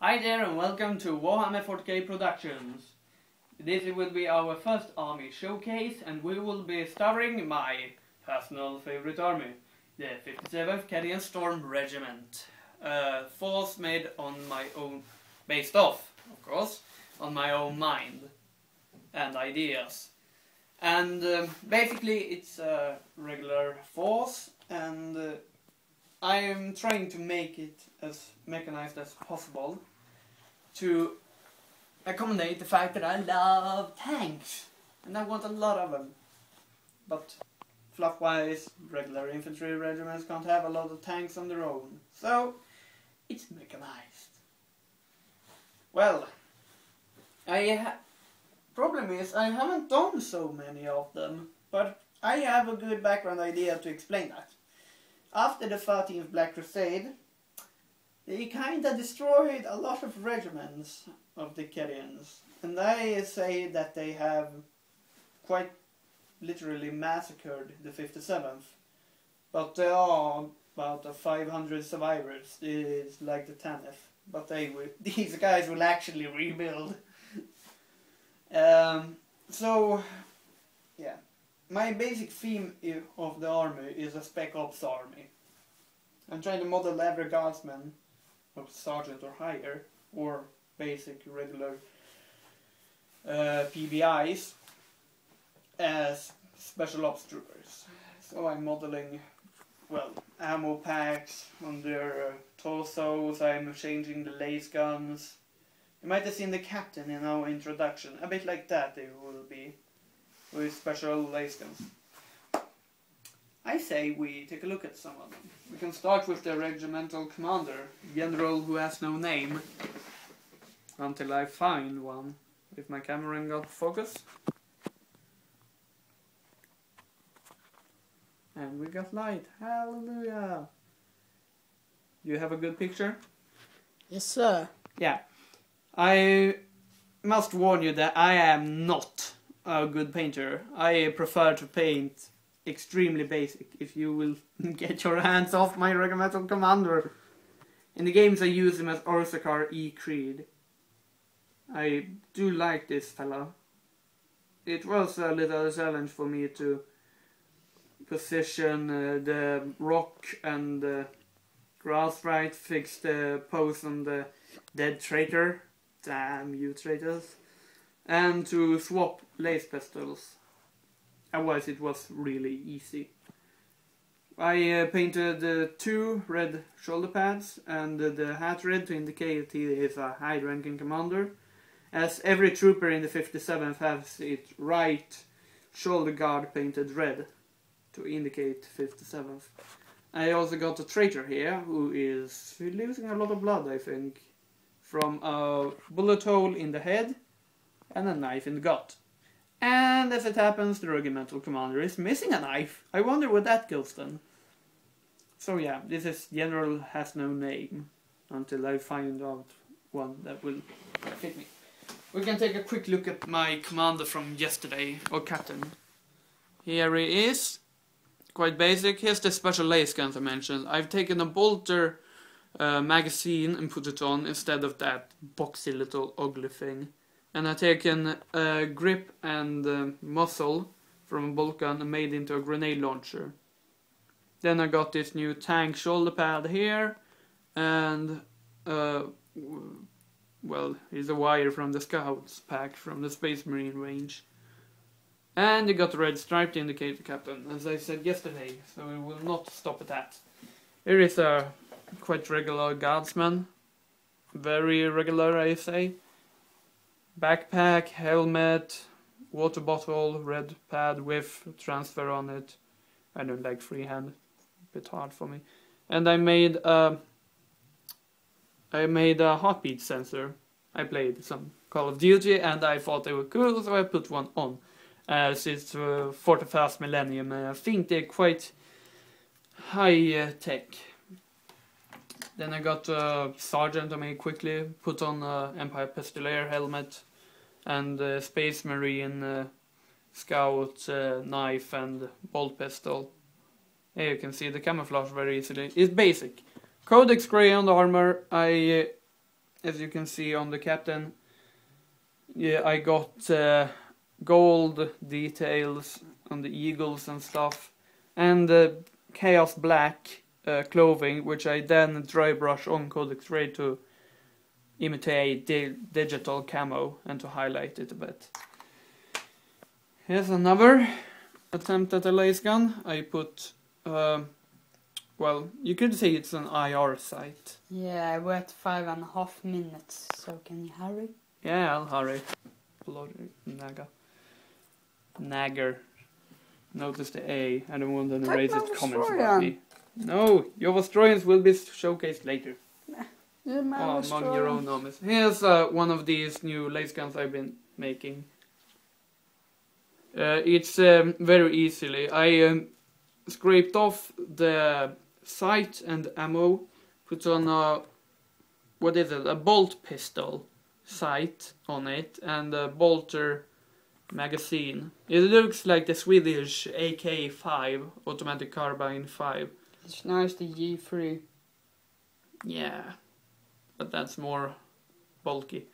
Hi there and welcome to Wh40k Productions. This will be our first army showcase and we will be starring my personal favorite army, the 57th Cadian Storm Regiment. Force made on my own, based off, of course, on my own mind and ideas. And basically it's a regular force and I am trying to make it as mechanized as possible to accommodate the fact that I love tanks and I want a lot of them. But fluff-wise, regular infantry regiments can't have a lot of tanks on their own, so it's mechanized. Well, problem is I haven't done so many of them, but I have a good background idea to explain that. After the 13th Black Crusade, they kinda destroyed a lot of regiments of the Cadians, and I say that they have quite literally massacred the 57th. But there are about 500 survivors. It's like the 10th, but these guys will actually rebuild. So, yeah. My basic theme of the army is a Spec Ops army. I'm trying to model every guardsman of sergeant or higher, or basic regular PBIs as special ops troopers. So I'm modeling, well, ammo packs on their torsos. I'm changing the lace guns. You might have seen the captain in our introduction, a bit like that they will be, with special lace guns. I say we take a look at some of them. We can start with the regimental commander, general who has no name, until I find one, if my camera got focus. And we got light, hallelujah! You have a good picture? Yes, sir. Yeah. I must warn you that I am not a good painter. I prefer to paint extremely basic, if you will get your hands off my regimental commander. In the games I use him as Orsakar E. Creed. I do like this fella. It was a little challenge for me to position the rock and the grass right, fix the pose on the dead traitor. Damn you traitors. And to swap lace pistols. Otherwise it was really easy. I painted 2 red shoulder pads and the hat red to indicate he is a high-ranking commander, as every trooper in the 57th has its right shoulder guard painted red to indicate 57th. I also got a traitor here who is losing a lot of blood, I think, from a bullet hole in the head and a knife in the gut. And as it happens, the regimental commander is missing a knife. I wonder where that goes then. So yeah, this is General has no name until I find out one that will fit me. We can take a quick look at my commander from yesterday, or captain. Here he is. Quite basic. Here's the special lace guns I mentioned. I've taken a bolter magazine and put it on instead of that boxy little ugly thing. And I've taken a grip and muzzle from a bolt gun and made into a grenade launcher. Then I got this new tank shoulder pad here, and well, here's a wire from the scouts pack from the Space Marine range. And you got the red stripe to indicate the captain, as I said yesterday, so we will not stop at that. Here is a quite regular guardsman, very regular I say. Backpack, helmet, water bottle, red pad with transfer on it. I don't like freehand, a bit hard for me. And I made a heartbeat sensor. I played some Call of Duty and I thought they were cool, so I put one on. As it's 41st millennium, and I think they're quite high tech. Then I got a sergeant I made quickly, put on Empire Pistolier helmet and Space Marine scout knife and bolt pistol. Here you can see the camouflage very easily. It's basic. Codex grey on the armor. I as you can see on the captain. Yeah, I got gold details on the eagles and stuff, and chaos black clothing, which I then dry brush on Codex Ray to imitate digital camo and to highlight it a bit. Here's another attempt at a lace gun. I put, well, you could say it's an IR sight. Yeah, we're at 5.5 minutes, so can you hurry? Yeah, I'll hurry. Bloody Nagger. Notice the A. I don't want any racist comments about me. No, your Australians will be showcased later. Among your own armies. Here's one of these new lace guns I've been making. It's very easily. I scraped off the sight and ammo, put on a, what is it, a bolt pistol sight on it, and a bolter magazine. It looks like the Swedish AK-5, automatic carbine 5. It's nice, the G3. Yeah, but that's more bulky.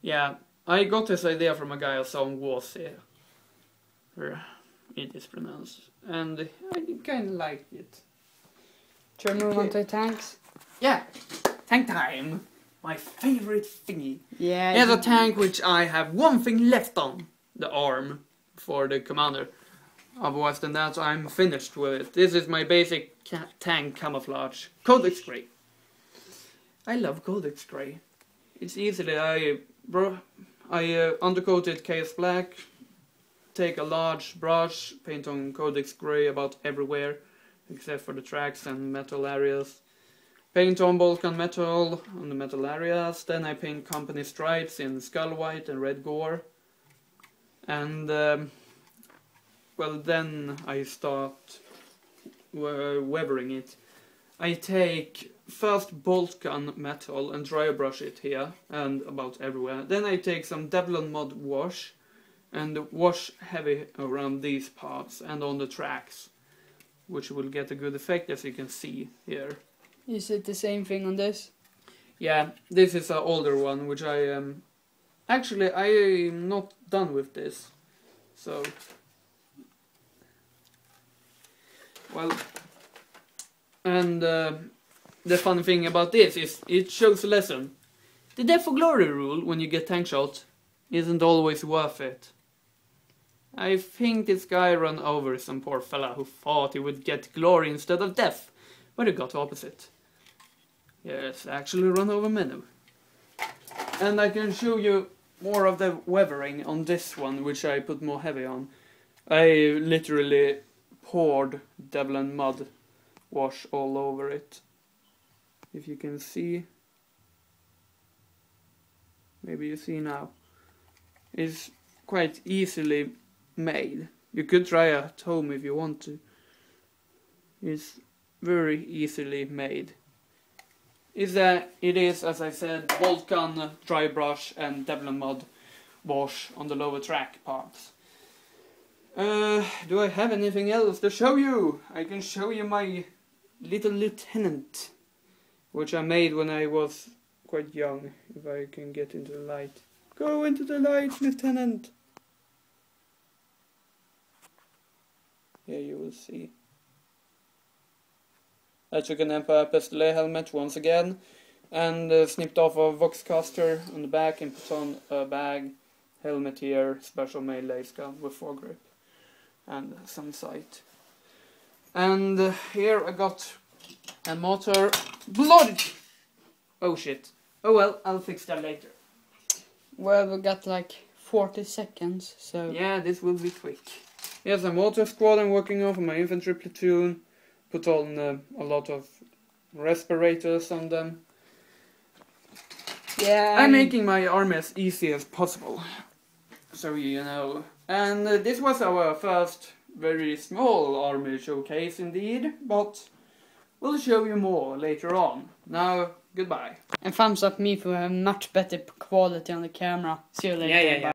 Yeah, I got this idea from a guy I saw on Wh40k. It is pronounced, and I kind of liked it. Should we move on to tanks? Yeah, tank time! My favorite thingy. Yeah. Here's a tank which I have one thing left on. The arm for the commander. Otherwise than that, I'm finished with it. This is my basic tank camouflage. Codex Grey. I love Codex Grey. It's easily, I undercoated Chaos Black, take a large brush, paint on Codex Grey about everywhere, except for the tracks and metal areas. Paint on Balkan metal on the metal areas, then I paint company stripes in skull white and red gore. And, well, then I start weathering it. I take first Balkan metal and dry brush it here and about everywhere. Then I take some Devlin Mod wash and wash heavy around these parts and on the tracks, which will get a good effect, as you can see here. Is it the same thing on this? Yeah, this is an older one, which I actually I'm not done with this. So, well, and the funny thing about this is it shows a lesson. The death for glory rule when you get tank shot isn't always worth it. I think this guy ran over some poor fella who thought he would get glory instead of death, but it got the opposite. Yes, actually run over many. And I can show you more of the weathering on this one, which I put more heavy on. I literally poured Devlin mud wash all over it. If you can see. Maybe you see now. It's quite easily made. You could try at home if you want to. It's very easily made. It is, as I said, Vulcan dry brush and Devlin mud wash on the lower track parts. Do I have anything else to show you? I can show you my little lieutenant, which I made when I was quite young, if I can get into the light. Go into the light, lieutenant! Here you will see. I took an Empire Pistolet helmet once again, and snipped off a Voxcaster on the back and put on a bag, helmet here, special made lace gun with foregrip, and some sight. And here I got a motor. Blood! Oh shit. Oh well, I'll fix that later. Well, we got like 40 seconds, so... Yeah, this will be quick. Here's a motor squad I'm working on for my infantry platoon. Put on a lot of respirators on them. Yeah, I'm making my army as easy as possible, so you know. And this was our first very small army showcase indeed, but we'll show you more later on. Now, goodbye. And thumbs up me for a much better quality on the camera. See you later. Yeah.